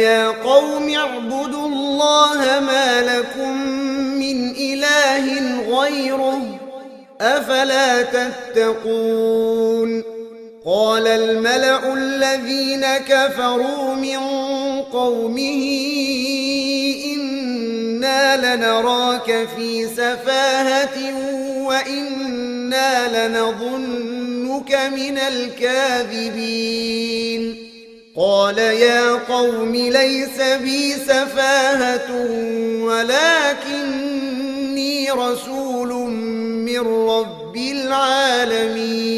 يا قوم اعبدوا الله ما لكم من إله غيره أفلا تتقون قال الملأ الذين كفروا من قومه إنا لنراك في سفاهة وإنا لنظنك من الكاذبين قال يا قوم ليس بي سفاهة ولكني رسول من رب العالمين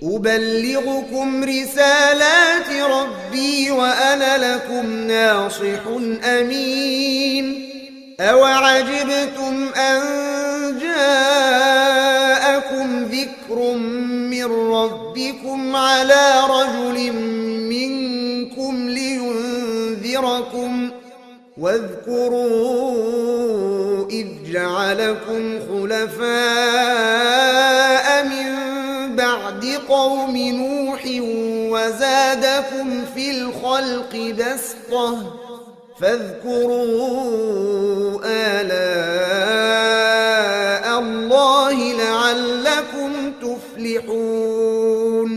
أبلغكم رسالات ربي وأنا لكم ناصح أمين أوعجبتم أن جاءكم ذكر من ربكم على رجل منكم لينذركم واذكروا إذ جعلكم خلفاء من بعد قوم نوح وزادكم في الخلق بسطة فاذكروا آلاء الله لعلكم تفلحون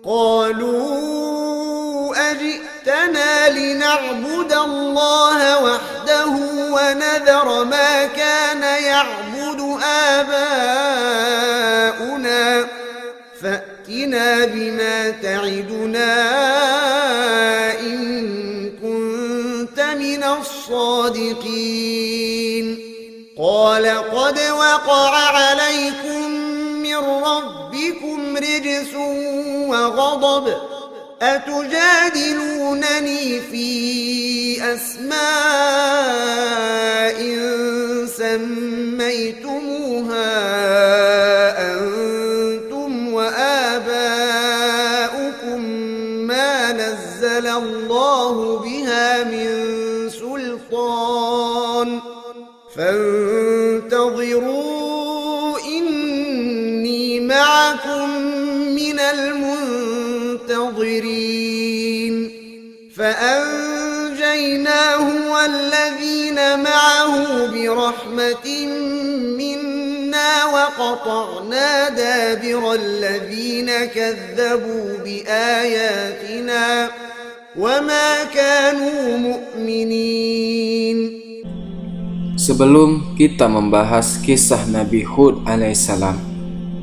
قالوا أجئتنا لنعبد الله وحده ونذر ما كان يعبد آباؤنا فأتنا بما تعدنا إن كنت من الصادقين قال قد وقع عليكم من ربكم رجس وغضب أتجادلونني في أسماء سميتموها أنتم وآباؤكم ما نزل الله بها من سلطان فانتظروا إني معكم من المنتظرين فأنجيناه والذين معه برحمة منا وقطعنا دابر الذين كذبوا بآياتنا وما كانوا مؤمنين. Sebelum kita membahas kisah Nabi Hud alaihissalam,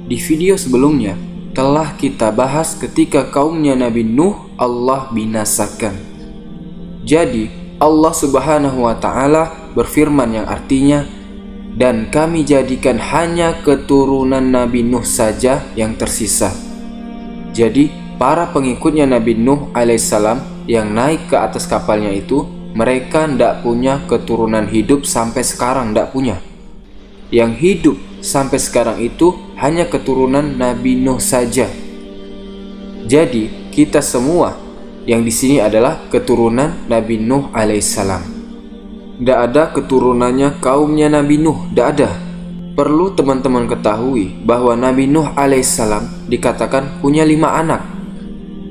di video sebelumnya telah kita bahas ketika kaumnya Nabi Nuh Allah binasakan. Jadi Allah subhanahu wa ta'ala berfirman yang artinya, dan kami jadikan hanya keturunan Nabi Nuh saja yang tersisa. Jadi para pengikutnya Nabi Nuh alaihissalam yang naik ke atas kapalnya itu, mereka tidak punya keturunan hidup sampai sekarang, tidak punya. Yang hidup sampai sekarang itu hanya keturunan Nabi Nuh saja. Jadi kita semua yang di sini adalah keturunan Nabi Nuh alaihissalam. Tidak ada keturunannya kaumnya Nabi Nuh, tidak ada. Perlu teman-teman ketahui bahwa Nabi Nuh alaihissalam dikatakan punya 5 anak.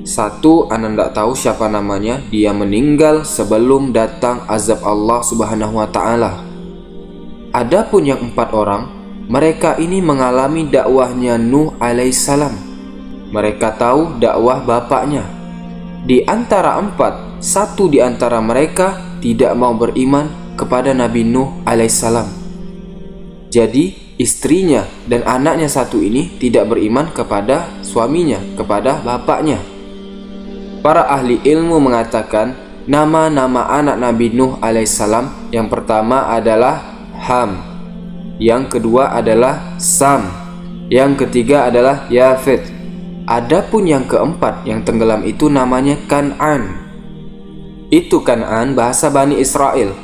Satu, anak tidak tahu siapa namanya, dia meninggal sebelum datang azab Allah subhanahu wa ta'ala. Adapun yang 4 orang, mereka ini mengalami dakwahnya Nuh alaihissalam. Mereka tahu dakwah bapaknya. Di antara 4, satu di antara mereka tidak mau beriman kepada Nabi Nuh alaihissalam. Jadi istrinya dan anaknya satu ini tidak beriman kepada suaminya, kepada bapaknya. Para ahli ilmu mengatakan nama-nama anak Nabi Nuh alaihissalam yang pertama adalah Ham, yang kedua adalah Sam, yang ketiga adalah Yafet. Adapun yang keempat yang tenggelam itu namanya Kan'an. Itu Kan'an bahasa Bani Israel.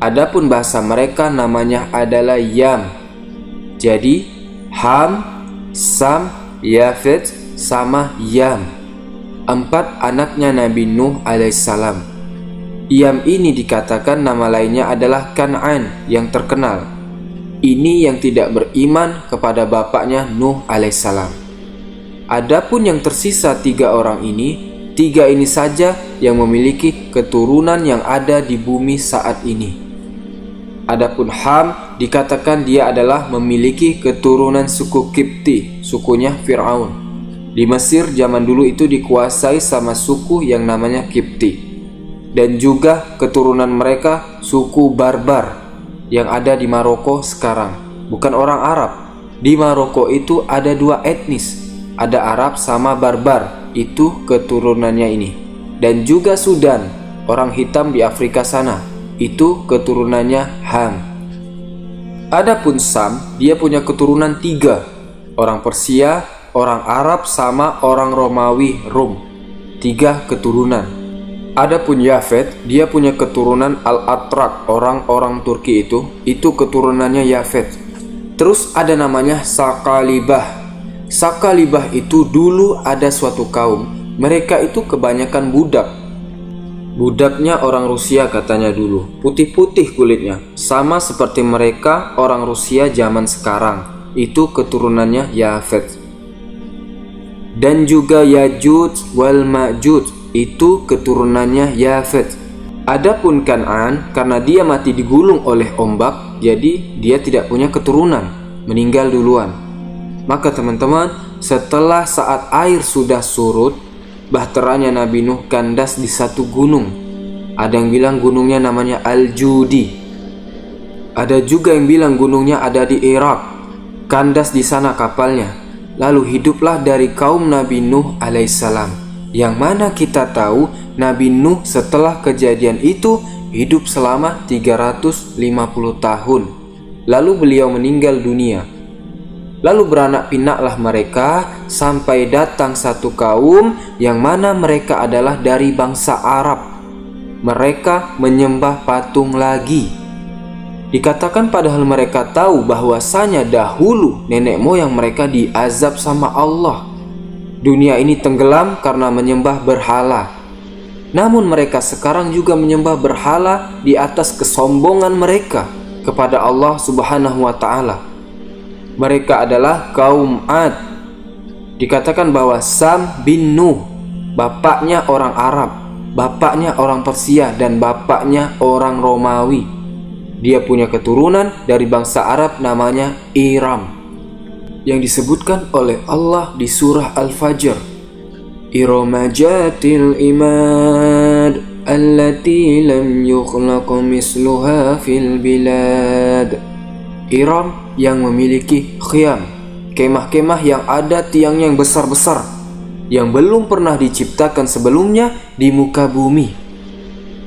Adapun bahasa mereka namanya adalah Yam. Jadi Ham, Sam, Yafet sama Yam. 4 anaknya Nabi Nuh alaihissalam. Yam ini dikatakan nama lainnya adalah Kan'an yang terkenal. Ini yang tidak beriman kepada bapaknya Nuh alaihissalam. Adapun yang tersisa 3 orang ini, tiga ini saja yang memiliki keturunan yang ada di bumi saat ini. Adapun Ham dikatakan dia adalah memiliki keturunan suku Kipti, sukunya Fir'aun. Di Mesir zaman dulu itu dikuasai sama suku yang namanya Kipti. Dan juga keturunan mereka suku Barbar yang ada di Maroko sekarang. Bukan orang Arab. Di Maroko itu ada dua etnis. Ada Arab sama Barbar, itu keturunannya ini. Dan juga Sudan, orang hitam di Afrika sana, itu keturunannya Ham. Adapun Sam, dia punya keturunan 3, orang Persia, orang Arab sama orang Romawi Rum. 3 keturunan. Adapun Yafet, dia punya keturunan Al-Atrak, orang-orang Turki itu keturunannya Yafet. Terus ada namanya Sakalibah. Sakalibah itu dulu ada suatu kaum, mereka itu kebanyakan budak. Budaknya orang Rusia katanya dulu, putih-putih kulitnya, sama seperti mereka orang Rusia zaman sekarang. Itu keturunannya Yafet. Dan juga Yajuj wal Majuj, itu keturunannya Yafet. Adapun Kan'an, karena dia mati digulung oleh ombak, jadi dia tidak punya keturunan, meninggal duluan. Maka teman-teman, setelah saat air sudah surut, bahteranya Nabi Nuh kandas di satu gunung. Ada yang bilang gunungnya namanya Al-Judi. Ada juga yang bilang gunungnya ada di Irak. Kandas di sana kapalnya. Lalu hiduplah dari kaum Nabi Nuh alaihissalam. Yang mana kita tahu Nabi Nuh setelah kejadian itu hidup selama 350 tahun. Lalu beliau meninggal dunia. Lalu beranak pinaklah mereka sampai datang satu kaum yang mana mereka adalah dari bangsa Arab. Mereka menyembah patung lagi. Dikatakan padahal mereka tahu bahwasanya dahulu nenek moyang mereka diazab sama Allah. Dunia ini tenggelam karena menyembah berhala. Namun mereka sekarang juga menyembah berhala di atas kesombongan mereka kepada Allah Subhanahu wa Ta'ala. Mereka adalah kaum Ad. Dikatakan bahwa Sam bin Nuh, bapaknya orang Arab, bapaknya orang Persia, dan bapaknya orang Romawi. Dia punya keturunan dari bangsa Arab namanya Iram, yang disebutkan oleh Allah di surah Al-Fajr. Iramajatil imad allati lam yukhlaq misluha fil bilad. Iram yang memiliki khiyam, kemah-kemah yang ada tiangnya yang besar-besar, yang belum pernah diciptakan sebelumnya di muka bumi.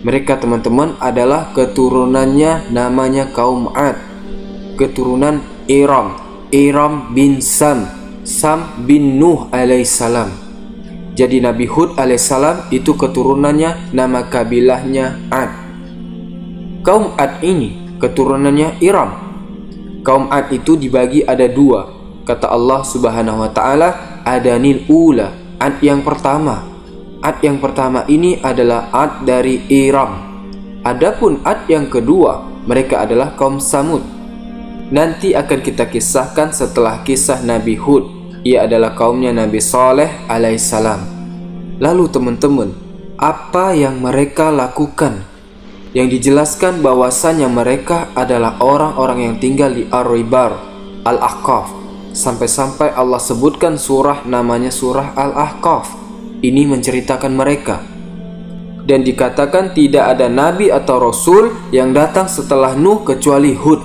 Mereka teman-teman adalah keturunannya namanya kaum Ad, keturunan Iram, Iram bin Sam, Sam bin Nuh alaihissalam. Jadi Nabi Hud alaihissalam itu keturunannya, nama kabilahnya Ad. Kaum Ad ini keturunannya Iram. Kaum Ad itu dibagi ada 2. Kata Allah Subhanahu wa Ta'ala, Adanil ula, Ad yang pertama. Ad yang pertama ini adalah Ad dari Iram. Adapun Ad yang kedua, mereka adalah kaum Samud. Nanti akan kita kisahkan setelah kisah Nabi Hud. Ia adalah kaumnya Nabi Saleh alaihissalam. Lalu teman-teman, apa yang mereka lakukan? Yang dijelaskan bahwasanya mereka adalah orang-orang yang tinggal di Ar-Ribar, Al-Ahqaf. Sampai-sampai Allah sebutkan surah namanya surah Al-Ahqaf. Ini menceritakan mereka. Dan dikatakan tidak ada nabi atau rasul yang datang setelah Nuh kecuali Hud.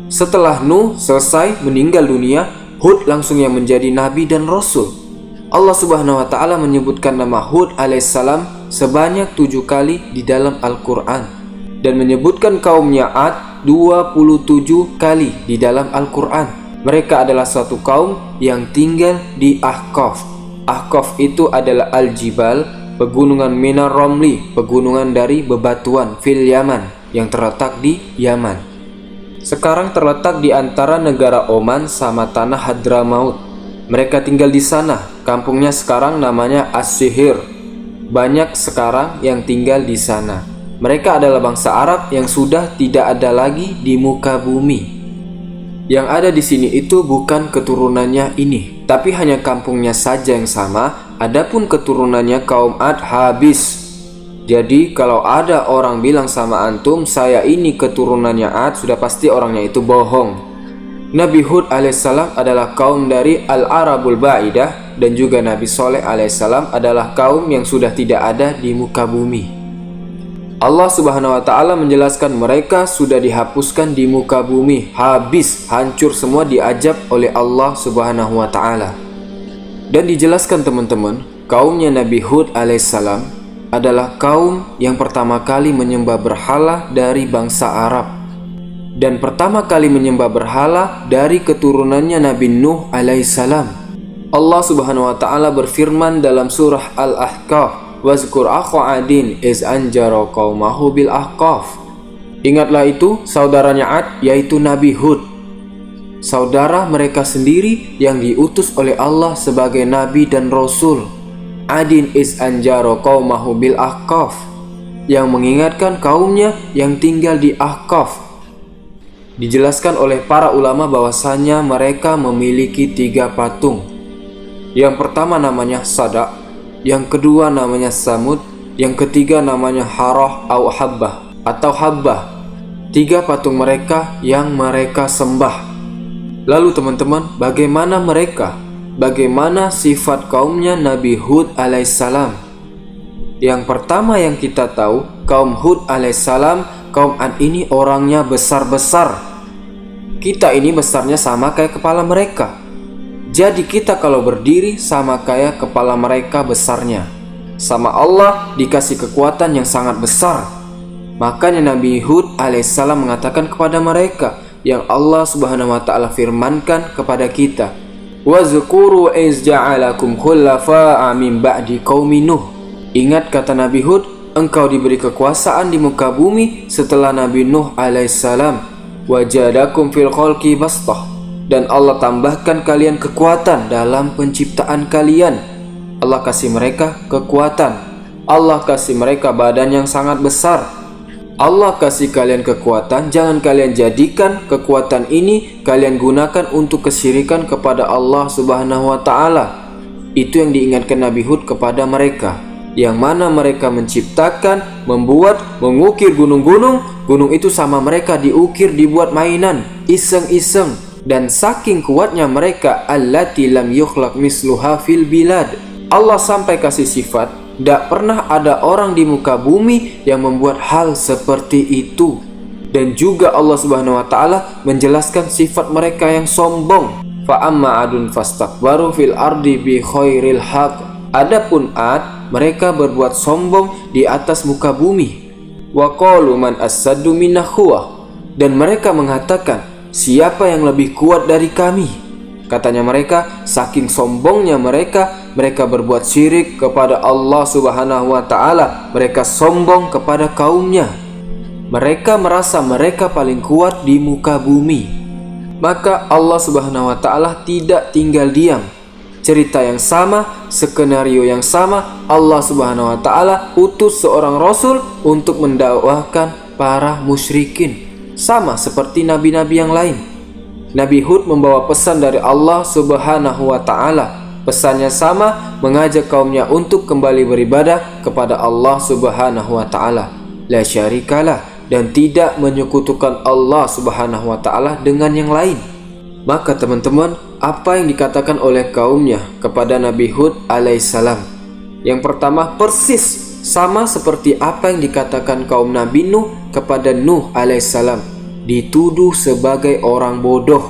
Setelah Nuh selesai meninggal dunia, Hud langsung yang menjadi nabi dan rasul. Allah Subhanahu wa Ta'ala menyebutkan nama Hud alaihissalam sebanyak 7 kali di dalam Al-Quran, dan menyebutkan kaumnya Ad 27 kali di dalam Al-Quran. Mereka adalah suatu kaum yang tinggal di Ahqaf. Ahqaf itu adalah Al-Jibal, pegunungan Minar Romli, pegunungan dari bebatuan fil Yaman, yang terletak di Yaman. Sekarang terletak di antara negara Oman sama tanah Hadramaut. Mereka tinggal di sana. Kampungnya sekarang namanya As-Sihir. Banyak sekarang yang tinggal di sana. Mereka adalah bangsa Arab yang sudah tidak ada lagi di muka bumi. Yang ada di sini itu bukan keturunannya ini, tapi hanya kampungnya saja yang sama, Adapun keturunannya kaum Ad habis. Jadi kalau ada orang bilang sama antum, saya ini keturunannya Ad, sudah pasti orangnya itu bohong. Nabi Hud alaihissalam adalah kaum dari Al-Arabul Ba'idah, dan juga Nabi Soleh alaihissalam adalah kaum yang sudah tidak ada di muka bumi. Allah subhanahu wa ta'ala menjelaskan mereka sudah dihapuskan di muka bumi, habis, hancur semua, diajab oleh Allah subhanahu wa ta'ala. Dan dijelaskan teman-teman, kaumnya Nabi Hud alaihissalam adalah kaum yang pertama kali menyembah berhala dari bangsa Arab, dan pertama kali menyembah berhala dari keturunannya Nabi Nuh alaihissalam. Allah subhanahu wa ta'ala berfirman dalam surah Al-Ahqaf, wazkur akha adin iz anjara qaumahu bil ahqaf. Ingatlah itu saudaranya Ad, yaitu Nabi Hud, saudara mereka sendiri yang diutus oleh Allah sebagai nabi dan rasul. Adin iz anjara qaumahu bil ahqaf, yang mengingatkan kaumnya yang tinggal di Ahqaf. Dijelaskan oleh para ulama bahwasanya mereka memiliki 3 patung. Yang pertama namanya Sada, yang kedua namanya Samud, yang ketiga namanya Harah atau Habbah. 3 patung mereka yang mereka sembah. Lalu teman-teman, bagaimana mereka? Bagaimana sifat kaumnya Nabi Hud alaihissalam? Yang pertama yang kita tahu, kaum Hud alaihissalam, kaum Ad ini orangnya besar-besar. Kita ini besarnya sama kayak kepala mereka. Jadi kita kalau berdiri sama kayak kepala mereka besarnya. Sama Allah dikasih kekuatan yang sangat besar. Makanya Nabi Hud alaihissalam mengatakan kepada mereka yang Allah subhanahu wa ta'ala firmankan kepada kita, wazkuru iz ja'alakum khulafa'a min ba'di qaumi Nuh. Ingat kata Nabi Hud, engkau diberi kekuasaan di muka bumi setelah Nabi Nuh alaihissalam. Wajadakum fil khalqi bastah, dan Allah tambahkan kalian kekuatan dalam penciptaan kalian. Allah kasih mereka kekuatan. Allah kasih mereka badan yang sangat besar. Allah kasih kalian kekuatan. Jangan kalian jadikan kekuatan ini kalian gunakan untuk kesyirikan kepada Allah subhanahu wa ta'ala. Itu yang diingatkan Nabi Hud kepada mereka, yang mana mereka menciptakan, membuat, mengukir gunung-gunung. Gunung itu sama mereka diukir, dibuat mainan, iseng-iseng. Dan saking kuatnya mereka, allati lam yukhlaq misluha fil bilad, Allah sampai kasih sifat, tidak pernah ada orang di muka bumi yang membuat hal seperti itu. Dan juga Allah subhanahu wa ta'ala menjelaskan sifat mereka yang sombong. Fa amma adun fastakbaru fil ardi bi khairil haq. Adapun Ad, mereka berbuat sombong di atas muka bumi. Wa qalu man asaddu minna quwwah, dan mereka mengatakan, siapa yang lebih kuat dari kami? Katanya mereka, saking sombongnya mereka berbuat syirik kepada Allah subhanahu wa ta'ala. Mereka sombong kepada kaumnya. Mereka merasa mereka paling kuat di muka bumi. Maka Allah subhanahu wa ta'ala tidak tinggal diam. Cerita yang sama, skenario yang sama, Allah subhanahu wa ta'ala utus seorang rasul untuk mendakwahkan para musyrikin, sama seperti nabi-nabi yang lain. Nabi Hud membawa pesan dari Allah subhanahu wa ta'ala. Pesannya sama, mengajak kaumnya untuk kembali beribadah kepada Allah subhanahu wa ta'ala, la syarikalah, dan tidak menyekutukan Allah subhanahu wa ta'ala dengan yang lain. Maka teman-teman, apa yang dikatakan oleh kaumnya kepada Nabi Hud alaihissalam? Yang pertama persis sama seperti apa yang dikatakan kaum Nabi Nuh kepada Nuh alaihissalam. Dituduh sebagai orang bodoh.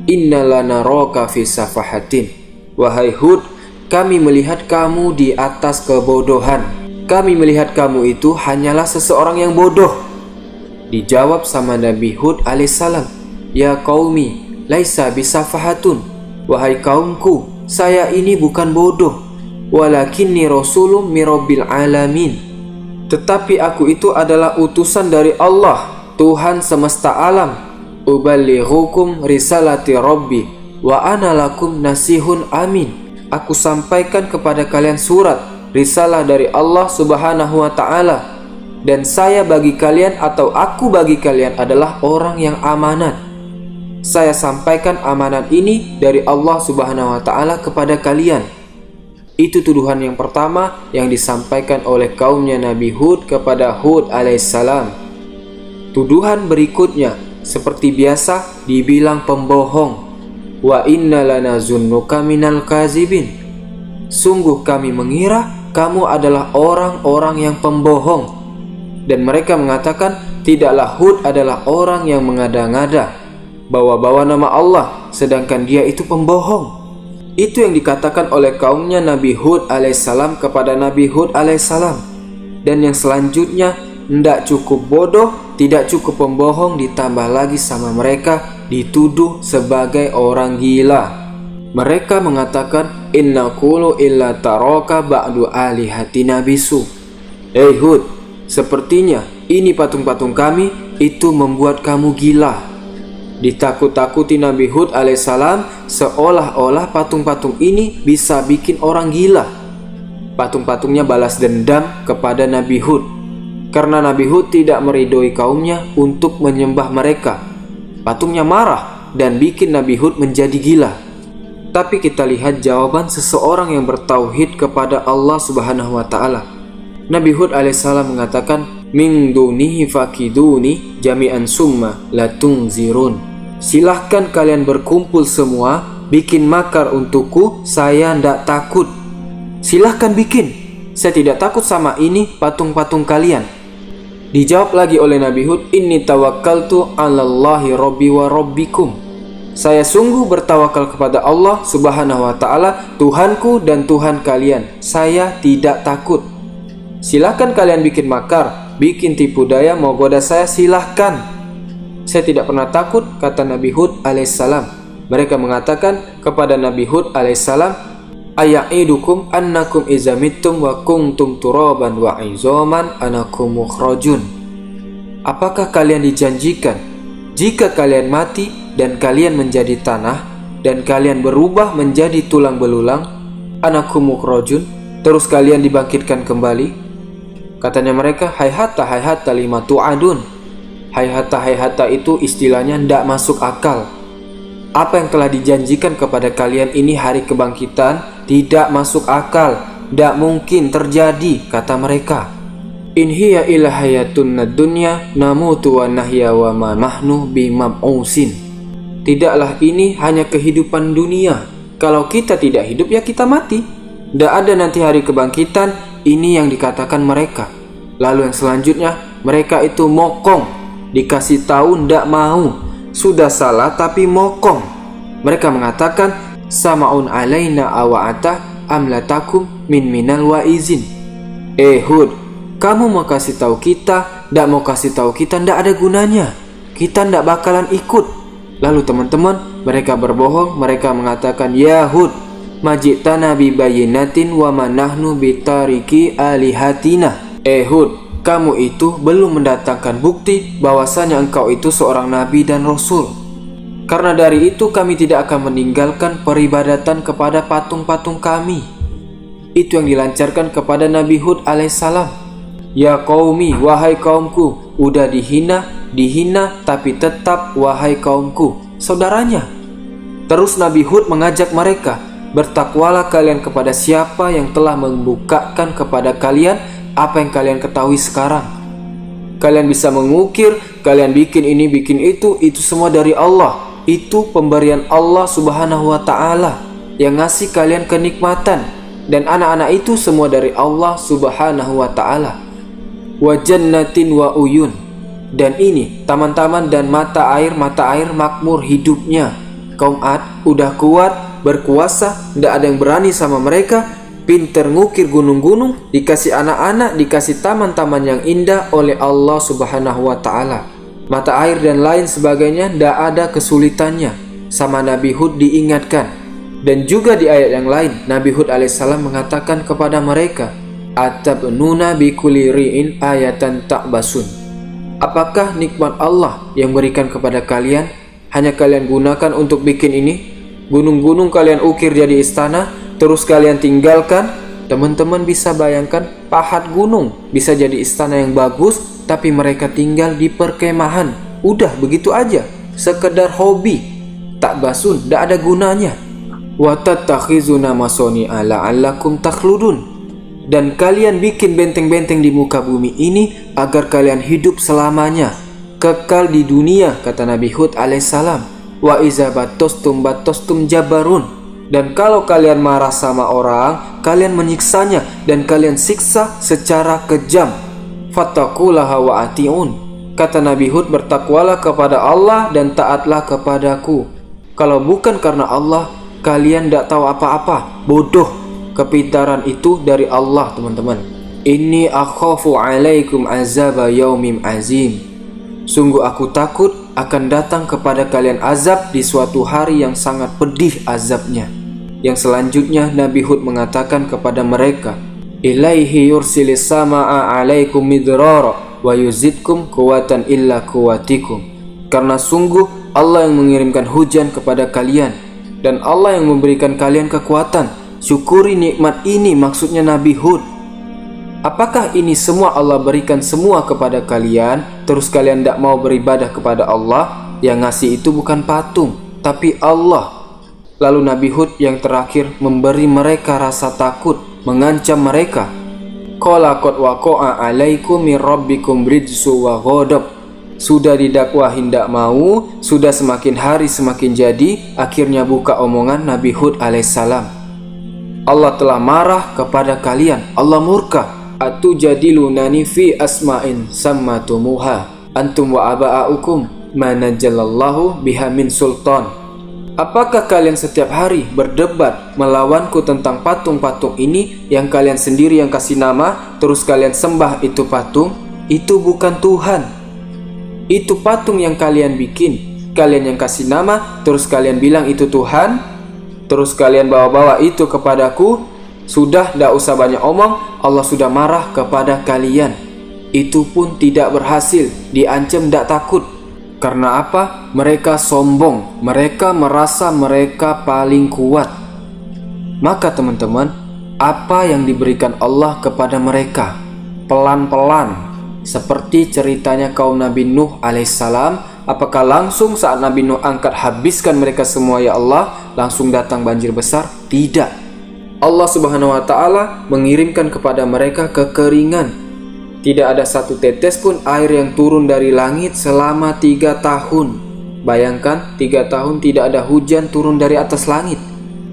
Innalanaraka fi safahatin. Wahai Hud, kami melihat kamu di atas kebodohan. Kami melihat kamu itu hanyalah seseorang yang bodoh. Dijawab sama Nabi Hud alaihissalam, ya qaumi, laisa bisafahatun. Wahai kaumku, saya ini bukan bodoh. Walakinni rasulun mirabbil alamin. Tetapi aku itu adalah utusan dari Allah, Tuhan semesta alam. Uballighukum risalati rabbi wa ana lakum nasihun amin. Aku sampaikan kepada kalian surat, risalah dari Allah subhanahu wa ta'ala, dan saya bagi kalian atau aku bagi kalian adalah orang yang amanat. Saya sampaikan amanat ini dari Allah subhanahu wa ta'ala kepada kalian. Itu tuduhan yang pertama yang disampaikan oleh kaumnya Nabi Hud kepada Hud alaihissalam. Tuduhan berikutnya seperti biasa dibilang pembohong. Wa inna lanazunnuka minal kazibin. Sungguh kami mengira kamu adalah orang-orang yang pembohong. Dan mereka mengatakan tidaklah Hud adalah orang yang mengada-ngada, bawa-bawa nama Allah, sedangkan dia itu pembohong. Itu yang dikatakan oleh kaumnya Nabi Hud alaihissalam kepada Nabi Hud alaihissalam. Dan yang selanjutnya, tidak cukup bodoh, tidak cukup pembohong, ditambah lagi sama mereka dituduh sebagai orang gila. Mereka mengatakan, inna qulu illa taraka ba'du alihatina bisu. Hud, sepertinya ini patung-patung kami itu membuat kamu gila. Ditakut-takuti Nabi Hud alaihissalam seolah-olah patung-patung ini bisa bikin orang gila. Patung-patungnya balas dendam kepada Nabi Hud karena Nabi Hud tidak meridhoi kaumnya untuk menyembah mereka. Patungnya marah dan bikin Nabi Hud menjadi gila. Tapi kita lihat jawaban seseorang yang bertauhid kepada Allah Subhanahu wa taala. Nabi Hud alaihissalam mengatakan, min dunihi fakiduni jami'an summa latunzirun. Silahkan kalian berkumpul semua, bikin makar untukku, saya ndak takut. Silahkan bikin, saya tidak takut sama ini patung-patung kalian. Dijawab lagi oleh Nabi Hud, inni tawakkaltu 'alallahi rabbi wa rabbikum. Saya sungguh bertawakal kepada Allah Subhanahu wa taala, Tuhanku dan Tuhan kalian. Saya tidak takut. Silahkan kalian bikin makar, bikin tipu daya, mau goda saya, silahkan. Saya tidak pernah takut, kata Nabi Hud alaihissalam. Mereka mengatakan kepada Nabi Hud alaihissalam, aya'idukum annakum izamittum wa kuntum turaban wa izoman anakum mukhrajun. Apakah kalian dijanjikan jika kalian mati dan kalian menjadi tanah dan kalian berubah menjadi tulang belulang, anakum mukhrajun, terus kalian dibangkitkan kembali? Katanya mereka, hayhata lima tu'adun. Hayhata itu istilahnya tidak masuk akal. Apa yang telah dijanjikan kepada kalian ini hari kebangkitan tidak masuk akal, tidak mungkin terjadi, kata mereka. In hiya illa hayatun dunya namutu wa nahya wa ma nahnu bimab'usin. Tidaklah ini hanya kehidupan dunia. Kalau kita tidak hidup ya kita mati. Tidak ada nanti hari kebangkitan. Ini yang dikatakan mereka. Lalu yang selanjutnya, mereka itu mokong. Dikasih tahu ndak mau. Sudah salah tapi mokong. Mereka mengatakan, sama'un alaina awa'ata amlatakum min minal wa'izin. Hud, kamu mau kasih tahu kita, ndak mau kasih tahu kita, ndak ada gunanya. Kita ndak bakalan ikut. Lalu teman-teman, mereka berbohong. Mereka mengatakan, ya Hud, majitana bi bayinatin wa manahnu bitariki alihatina. Hud, kamu itu belum mendatangkan bukti bahwasanya engkau itu seorang nabi dan rasul. Karena dari itu kami tidak akan meninggalkan peribadatan kepada patung-patung kami. Itu yang dilancarkan kepada Nabi Hud alaihissalam. Ya qaumi, wahai kaumku, udah dihina tapi tetap wahai kaumku, saudaranya. Terus Nabi Hud mengajak mereka, bertakwalah kalian kepada siapa yang telah membukakan kepada kalian apa yang kalian ketahui sekarang. Kalian bisa mengukir, kalian bikin ini, bikin itu semua dari Allah. Itu pemberian Allah Subhanahu wa ta'ala yang ngasih kalian kenikmatan. Dan anak-anak itu semua dari Allah Subhanahu wa ta'ala. Wa jannatin wa uyun. Dan ini taman-taman dan mata air makmur hidupnya. Kaum Ad udah kuat, berkuasa, tidak ada yang berani sama mereka. Pinter ngukir gunung-gunung, dikasih anak-anak, dikasih taman-taman yang indah oleh Allah Subhanahu wa ta'ala. Mata air dan lain sebagainya, tidak ada kesulitannya. Sama Nabi Hud diingatkan. Dan juga di ayat yang lain, Nabi Hud alaihissalam mengatakan kepada mereka, atabnuna bikulli ri'in ayatan ta'basun. Apakah nikmat Allah yang berikan kepada kalian hanya kalian gunakan untuk bikin ini? Gunung-gunung kalian ukir jadi istana, terus kalian tinggalkan. Teman-teman bisa bayangkan, pahat gunung bisa jadi istana yang bagus, tapi mereka tinggal di perkemahan. Udah begitu aja, sekedar hobi. Tak basun, tidak ada gunanya. wa tattakhizuna masani'a la'allakum takhludun, dan kalian bikin benteng-benteng di muka bumi ini agar kalian hidup selamanya, kekal di dunia, kata Nabi Hud alaihissalam. Wa iza batostum jabarun, dan kalau kalian marah sama orang, kalian menyiksanya dan kalian siksa secara kejam. Fattaqullaha wa ati'un, kata Nabi Hud, bertakwalah kepada Allah dan taatlah kepadaku. Kalau bukan karena Allah, kalian tidak tahu apa-apa, bodoh. Kepintaran itu dari Allah, teman-teman. Inni akhafu alaikum azaba yaumim azim. Sungguh aku takut akan datang kepada kalian azab di suatu hari yang sangat pedih azabnya. Yang selanjutnya Nabi Hud mengatakan kepada mereka, ilaihi yursilis sama'a alaikum midrara wa yuzidkum quwatan illa quwatikum. Karena sungguh Allah yang mengirimkan hujan kepada kalian dan Allah yang memberikan kalian kekuatan. Syukuri nikmat ini, maksudnya Nabi Hud. Apakah ini semua Allah berikan semua kepada kalian, terus kalian tidak mau beribadah kepada Allah? Yang ngasih itu bukan patung, tapi Allah. Lalu Nabi Hud yang terakhir memberi mereka rasa takut, mengancam mereka. Qala qad waqa'a 'alaikum mir rabbikum rijsu wa ghadab. Sudah didakwahi tidak mau, sudah semakin hari semakin jadi, akhirnya buka omongan Nabi Hud alaihissalam. Allah telah marah kepada kalian, Allah murka. Atujadilunani fi asma'in sammatumuha antum wa aba'ukum ma najalallahu biha min sultan. Apakah kalian setiap hari berdebat melawanku tentang patung-patung ini yang kalian sendiri yang kasih nama, terus kalian sembah itu patung? Itu bukan Tuhan. Itu patung yang kalian bikin, kalian yang kasih nama, terus kalian bilang itu Tuhan, terus kalian bawa-bawa itu kepadaku. Sudah, tidak usah banyak omong, Allah sudah marah kepada kalian. Itu pun tidak berhasil, diancam tidak takut. Karena apa? Mereka sombong, mereka merasa mereka paling kuat. Maka teman-teman, apa yang diberikan Allah kepada mereka? Pelan-pelan. Seperti ceritanya kaum Nabi Nuh alaihissalam. Apakah langsung saat Nabi Nuh angkat habiskan mereka semua ya Allah, langsung datang banjir besar? Tidak. Allah subhanahu wa ta'ala mengirimkan kepada mereka kekeringan. Tidak ada satu tetes pun air yang turun dari langit selama 3 tahun. Bayangkan 3 tahun tidak ada hujan turun dari atas langit.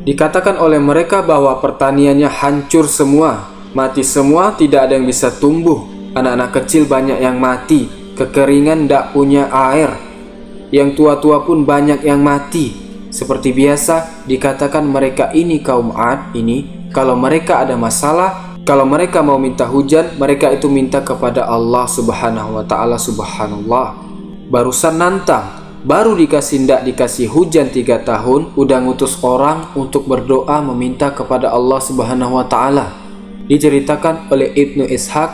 Dikatakan oleh mereka bahwa pertaniannya hancur semua, mati semua, tidak ada yang bisa tumbuh. Anak-anak kecil banyak yang mati, kekeringan tidak punya air. Yang tua-tua pun banyak yang mati. Seperti biasa, dikatakan mereka ini kaum Ad ini, kalau mereka ada masalah, kalau mereka mau minta hujan, mereka itu minta kepada Allah subhanahu wa ta'ala. Subhanallah. Barusan nantang, baru dikasih ndak dikasih hujan 3 tahun, udah ngutus orang untuk berdoa meminta kepada Allah subhanahu wa ta'ala. Diceritakan oleh Ibnu Ishaq,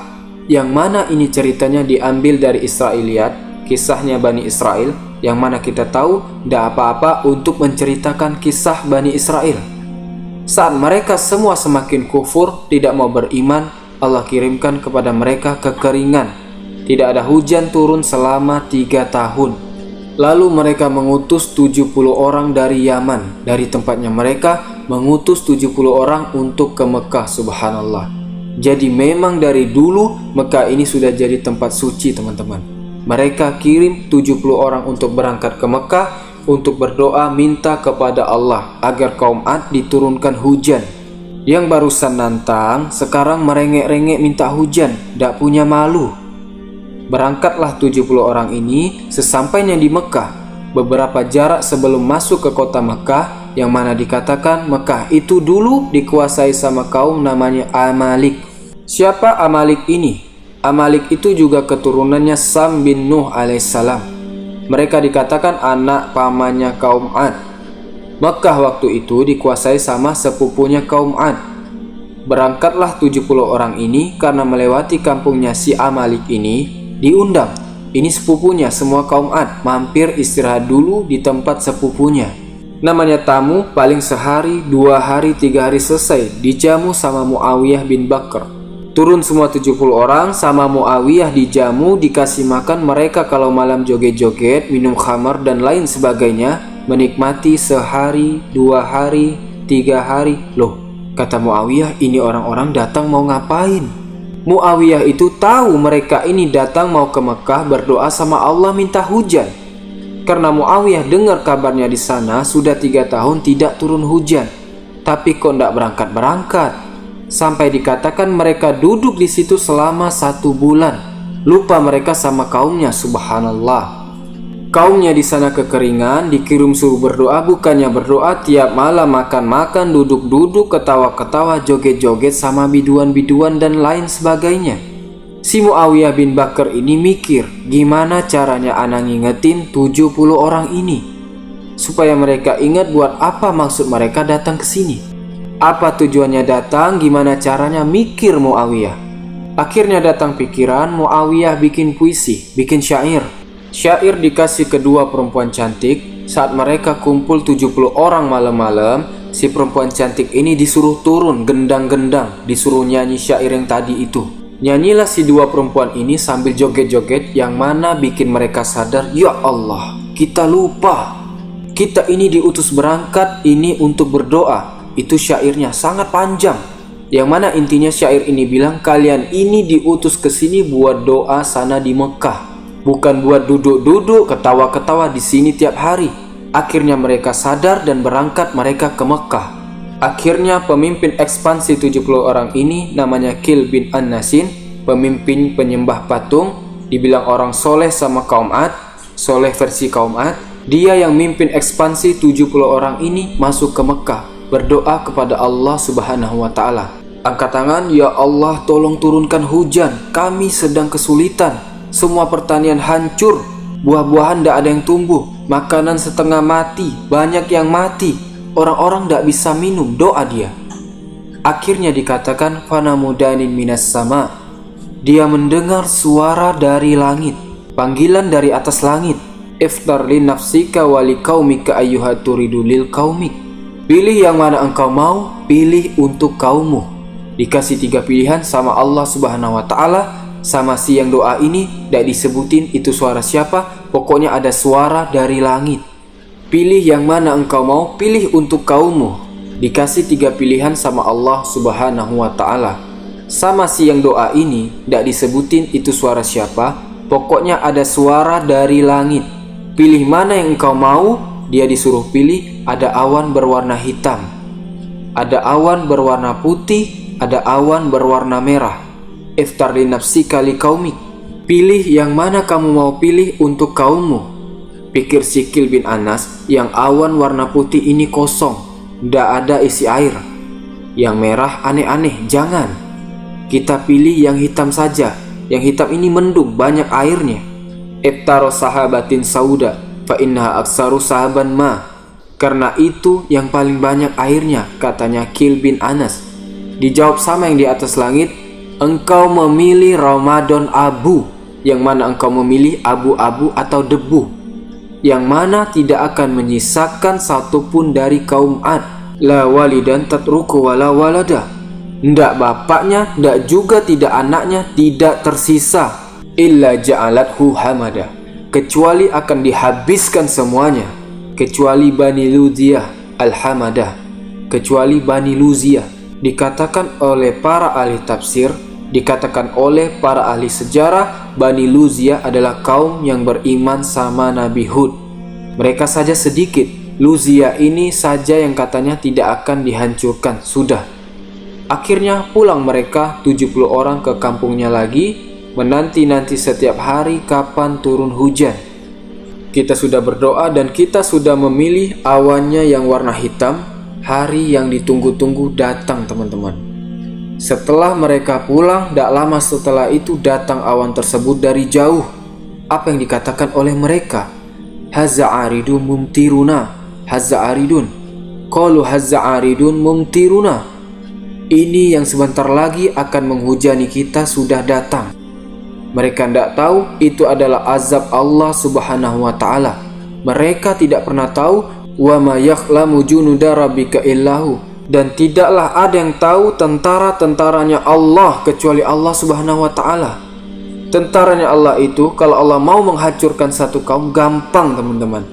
yang mana ini ceritanya diambil dari Israiliyat, kisahnya Bani Israel, yang mana kita tahu tidak apa-apa untuk menceritakan kisah Bani Israel. Saat mereka semua semakin kufur, tidak mau beriman, Allah kirimkan kepada mereka kekeringan. Tidak ada hujan turun selama 3 tahun. Lalu mereka mengutus 70 orang dari Yaman, dari tempatnya mereka, mengutus 70 orang untuk ke Mekah. Subhanallah. Jadi memang dari dulu Mekah ini sudah jadi tempat suci, teman-teman. Mereka kirim 70 orang untuk berangkat ke Mekah untuk berdoa minta kepada Allah agar kaum Ad diturunkan hujan. Yang barusan nantang sekarang merengek-rengek minta hujan, tidak punya malu. Berangkatlah 70 orang ini. Sesampainya di Mekah, beberapa jarak sebelum masuk ke kota Mekah, yang mana dikatakan Mekah itu dulu dikuasai sama kaum namanya Amalik. Siapa Amalik ini? Amalik itu juga keturunannya Sam bin Nuh alaihissalam. Mereka dikatakan anak pamannya kaum Ad. Mekah waktu itu dikuasai sama sepupunya kaum Ad. Berangkatlah 70 orang ini karena melewati kampungnya si Amalik ini, diundang. Ini sepupunya semua kaum Ad, mampir istirahat dulu di tempat sepupunya. Namanya tamu, paling sehari, 2 hari, 3 hari selesai, dijamu sama Muawiyah bin Bakr. Turun semua 70 orang sama Muawiyah dijamu, dikasih makan. Mereka kalau malam joget-joget, minum khamar dan lain sebagainya, menikmati sehari, 2 hari, 3 hari. Loh, kata Muawiyah, ini orang-orang datang mau ngapain? Muawiyah itu tahu mereka ini datang mau ke Mekah berdoa sama Allah minta hujan. Karena Muawiyah dengar kabarnya di sana sudah 3 tahun tidak turun hujan. Tapi kok tidak berangkat-berangkat. Sampai dikatakan mereka duduk di situ selama 1 bulan. Lupa mereka sama kaumnya, subhanallah. Kaumnya di sana kekeringan, dikirim suruh berdoa, bukannya berdoa, tiap malam makan-makan, duduk-duduk, ketawa-ketawa, joget-joget sama biduan-biduan dan lain sebagainya. Si Muawiyah bin Bakar ini mikir, gimana caranya ana ngingetin 70 orang ini supaya mereka ingat buat apa maksud mereka datang ke sini. Apa tujuannya datang, gimana caranya, mikir Muawiyah. Akhirnya datang pikiran, Muawiyah bikin puisi, bikin syair. Syair dikasih kedua perempuan cantik. Saat mereka kumpul 70 orang malam-malam, si perempuan cantik ini disuruh turun gendang-gendang, disuruh nyanyi syair yang tadi itu. Nyanyilah si 2 perempuan ini sambil joget-joget, yang mana bikin mereka sadar, ya Allah, kita lupa. Kita ini diutus berangkat ini untuk berdoa. Itu syairnya sangat panjang. Yang mana intinya syair ini bilang, kalian ini diutus ke sini buat doa sana di Mekah, bukan buat duduk-duduk ketawa-ketawa di sini tiap hari. Akhirnya mereka sadar dan berangkat mereka ke Mekah. Akhirnya pemimpin ekspansi 70 orang ini namanya Kil bin An-Nasin, pemimpin penyembah patung, dibilang orang soleh sama kaum Ad, soleh versi kaum Ad. Dia yang mimpin ekspansi 70 orang ini masuk ke Mekah, berdoa kepada Allah Subhanahu wa Ta'ala. Angkat tangan, ya Allah, tolong turunkan hujan, kami sedang kesulitan. Semua pertanian hancur, buah-buahan tidak ada yang tumbuh, makanan setengah mati, banyak yang mati, orang-orang tidak bisa minum. Doa dia. Akhirnya dikatakan, fanamudanin minas sama. Dia mendengar suara dari langit, panggilan dari atas langit. Iftar li nafsika wali kaumika ayyuhat turidu lil kaumik. Pilih yang mana engkau mau, pilih untuk kaummu. Dikasih 3 pilihan sama Allah Subhanahu wa Ta'ala. Sama si yang doa ini tidak disebutin itu suara siapa, pokoknya ada suara dari langit. Pilih yang mana engkau mau, pilih untuk kaummu. Dikasih 3 pilihan sama Allah Subhanahu wa Ta'ala. Sama si yang doa ini tidak disebutin itu suara siapa, pokoknya ada suara dari langit. Pilih mana yang engkau mau, dia disuruh pilih. Ada awan berwarna hitam, ada awan berwarna putih, ada awan berwarna merah. Iftar li nafsika li kaumik. Pilih yang mana kamu mau pilih untuk kaummu. Pikir si Kil bin Anas, yang awan warna putih ini kosong, tidak ada isi air. Yang merah aneh-aneh, jangan. Kita pilih yang hitam saja. Yang hitam ini mendung, banyak airnya. Iftaro sahabatin sauda fa innaha aksaru sahaban ma. Karena itu yang paling banyak airnya, katanya Kil bin Anas. Dijawab sama yang di atas langit, engkau memilih Ramadan abu, yang mana engkau memilih abu-abu atau debu, yang mana tidak akan menyisakan satupun dari kaum Ad. La walidan tatruku wala walada. Ndak bapaknya, ndak juga tidak anaknya, tidak tersisa. Illa ja'alathu hamada. Kecuali akan dihabiskan semuanya. Kecuali Bani Ludziyah al-Hamadah. Kecuali Bani Ludziyah. Dikatakan oleh para ahli tafsir, dikatakan oleh para ahli sejarah, Bani Ludziyah adalah kaum yang beriman sama Nabi Hud. Mereka saja sedikit. Ludziyah ini saja yang katanya tidak akan dihancurkan. Sudah. Akhirnya pulang mereka 70 orang ke kampungnya lagi, menanti-nanti setiap hari kapan turun hujan. Kita sudah berdoa dan kita sudah memilih awannya yang warna hitam. Hari yang ditunggu-tunggu datang, teman-teman. Setelah mereka pulang, tidak lama setelah itu datang awan tersebut dari jauh. Apa yang dikatakan oleh mereka? Hazza aridun mumtiruna. Hazza aridun. Qalu hazza aridun mumtiruna. Ini yang sebentar lagi akan menghujani kita sudah datang. Mereka tidak tahu itu adalah azab Allah Subhanahu wa Ta'ala. Mereka tidak pernah tahu wa ma yakhlamu junuda rabbika illahu, dan tidaklah ada yang tahu tentara-tentaranya Allah kecuali Allah Subhanahu wa Ta'ala. Tentaranya Allah itu, kalau Allah mau menghancurkan satu kaum, gampang, teman-teman.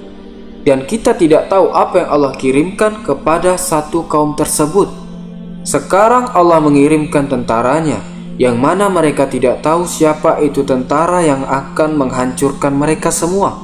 dan kita tidak tahu apa yang Allah kirimkan kepada satu kaum tersebut. Sekarang Allah mengirimkan tentaranya, yang mana mereka tidak tahu siapa itu tentara yang akan menghancurkan mereka semua.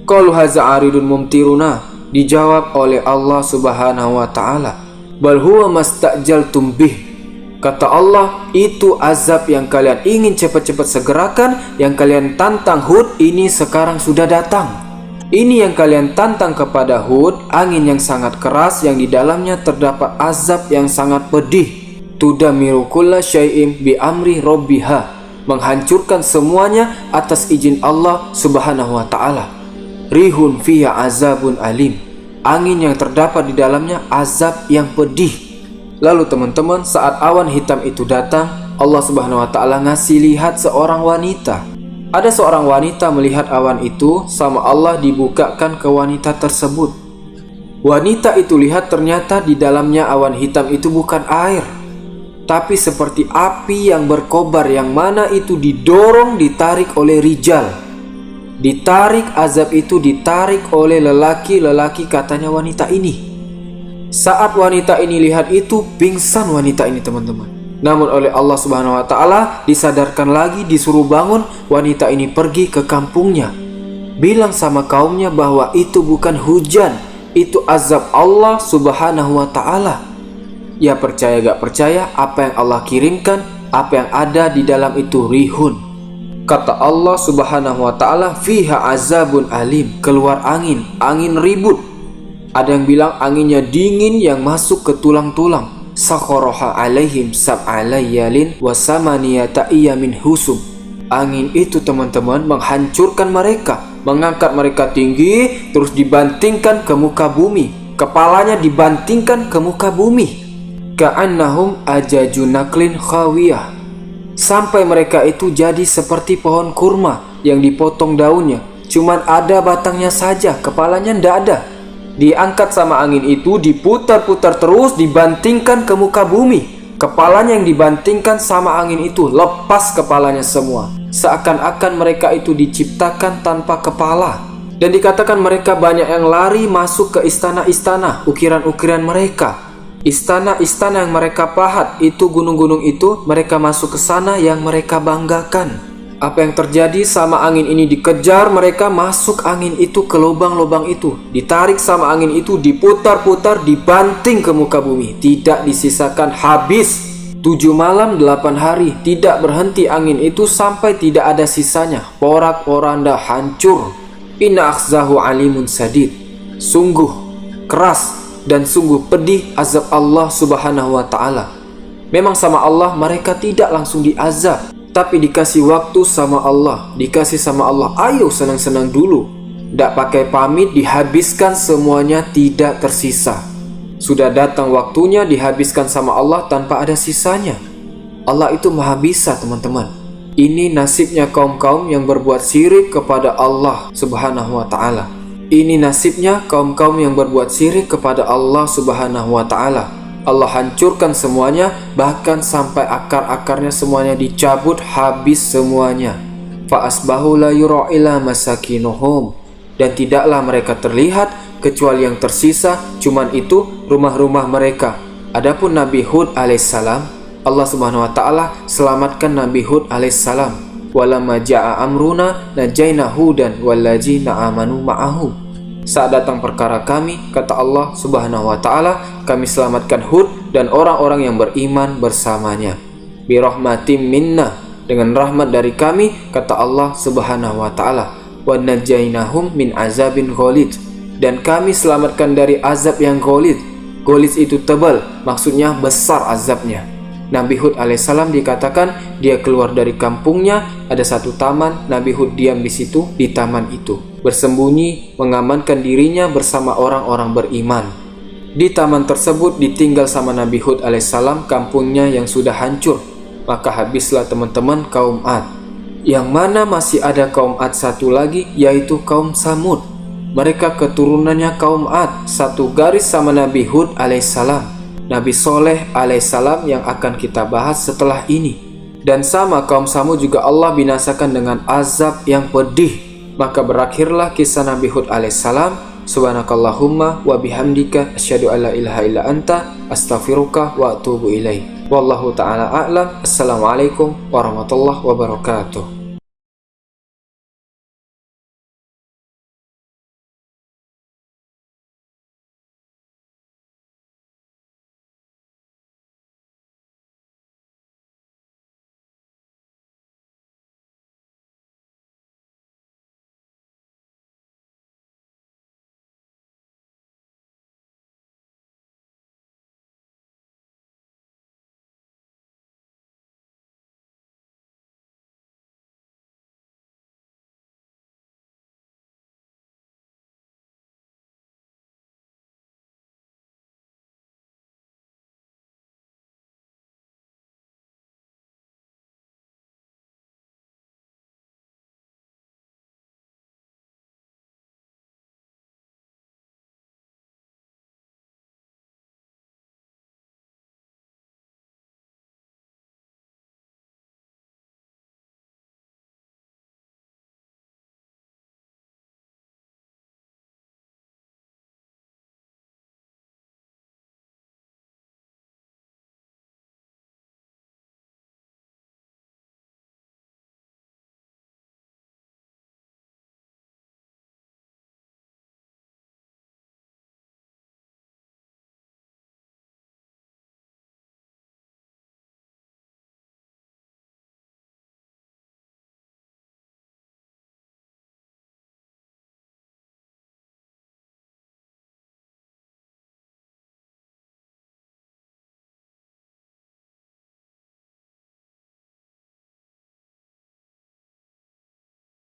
Qalu haza aridun mumtiruna, dijawab oleh Allah Subhanahu wa taala, bal huwa mastajaltum bih. Kata Allah, itu azab yang kalian ingin cepat-cepat segerakan, yang kalian tantang Hud, ini sekarang sudah datang. Ini yang kalian tantang kepada Hud, angin yang sangat keras yang di dalamnya terdapat azab yang sangat pedih. Tudamiru kulla syai'im bi amri rabbiha, menghancurkan semuanya atas izin Allah Subhanahu wa taala. Rihun fiha azabun alim, angin yang terdapat di dalamnya azab yang pedih. Lalu teman-teman, saat awan hitam itu datang, Allah Subhanahu wa taala ngasih lihat seorang wanita. Ada seorang wanita melihat awan itu, sama Allah dibukakan ke wanita tersebut. Wanita itu lihat ternyata di dalamnya awan hitam itu bukan air, tapi seperti api yang berkobar, yang mana itu didorong, ditarik oleh rijal. Ditarik, azab itu ditarik oleh lelaki-lelaki, katanya wanita ini. Saat wanita ini lihat itu, pingsan wanita ini teman-teman. Namun oleh Allah Subhanahu wa taala disadarkan lagi, disuruh bangun. Wanita ini pergi ke kampungnya, bilang sama kaumnya bahwa itu bukan hujan, itu azab Allah Subhanahu wa taala. Ya percaya gak percaya, apa yang Allah kirimkan, apa yang ada di dalam itu rihun. Kata Allah Subhanahu wa taala, fiha azabun alim, keluar angin, angin ribut. Ada yang bilang anginnya dingin yang masuk ke tulang-tulang. Sakharaha alaihim sab'a layalin wa samaniyata ayyamin husum. Angin itu teman-teman menghancurkan mereka, mengangkat mereka tinggi, terus dibantingkan ke muka bumi. Kepalanya dibantingkan ke muka bumi. Ka'annahum ajaju naklin khawiyah, sampai mereka itu jadi seperti pohon kurma yang dipotong daunnya, cuman ada batangnya saja, kepalanya ndak ada. Diangkat sama angin itu, diputar-putar terus, dibantingkan ke muka bumi. Kepalanya yang dibantingkan sama angin itu, lepas kepalanya semua. Seakan-akan mereka itu diciptakan tanpa kepala. Dan dikatakan mereka banyak yang lari masuk ke istana-istana, ukiran-ukiran mereka. Istana-istana yang mereka pahat, itu gunung-gunung itu, mereka masuk ke sana yang mereka banggakan. Apa yang terjadi sama angin ini, dikejar mereka, masuk angin itu ke lubang-lubang itu, ditarik sama angin itu, diputar-putar, dibanting ke muka bumi, tidak disisakan, habis. 7 malam 8 hari tidak berhenti angin itu sampai tidak ada sisanya, porak-poranda, hancur. Inna akhzahu alimun sadid, sungguh keras dan sungguh pedih azab Allah Subhanahu wa taala. Memang sama Allah mereka tidak langsung diazab, tapi dikasih waktu sama Allah, dikasih sama Allah, ayo senang-senang dulu. Tidak pakai pamit, dihabiskan semuanya, tidak tersisa. Sudah datang waktunya, dihabiskan sama Allah tanpa ada sisanya. Allah itu maha bisa teman-teman. Ini nasibnya kaum-kaum yang berbuat syirik kepada Allah Subhanahu wa ta'ala. Ini nasibnya kaum-kaum yang berbuat syirik kepada Allah Subhanahu wa ta'ala. Allah hancurkan semuanya, bahkan sampai akar-akarnya semuanya dicabut, habis semuanya. Fa asbahu la yura ila masakinuhum, dan tidaklah mereka terlihat kecuali yang tersisa cuman itu rumah-rumah mereka. Adapun Nabi Hud alaihissalam, Allah Subhanahu wa taala selamatkan Nabi Hud alaihissalam. Walamma jaa amruna najayna hudan walladzina amanu ma'ahu. Saat datang perkara kami, kata Allah Subhanahu wa ta'ala, kami selamatkan Hud dan orang-orang yang beriman bersamanya. Birahmatim minna, dengan rahmat dari kami, kata Allah Subhanahu wa ta'ala. Wa najainahum min azabin ghalid, dan kami selamatkan dari azab yang ghalid. Ghalid itu tebal, maksudnya besar azabnya. Nabi Hud alaihissalam dikatakan dia keluar dari kampungnya, ada satu taman, Nabi Hud diam di situ, di taman itu, bersembunyi, mengamankan dirinya bersama orang-orang beriman. Di taman tersebut ditinggal sama Nabi Hud alaihissalam kampungnya yang sudah hancur. Maka habislah teman-teman kaum Ad. Yang mana masih ada kaum Ad satu lagi, yaitu kaum Samud. Mereka keturunannya kaum Ad, satu garis sama Nabi Hud alaihissalam. Nabi Soleh alaihissalam yang akan kita bahas setelah ini. Dan sama kaum Samud juga Allah binasakan dengan azab yang pedih. Maka berakhirlah kisah Nabi Hud alaihissalam Subhanakallahumma wa bihamdika asyhadu alla ilaha illa anta astaghfiruka wa atubu ilaik. Wallahu ta'ala a'lam. Assalamualaikum warahmatullahi wabarakatuh.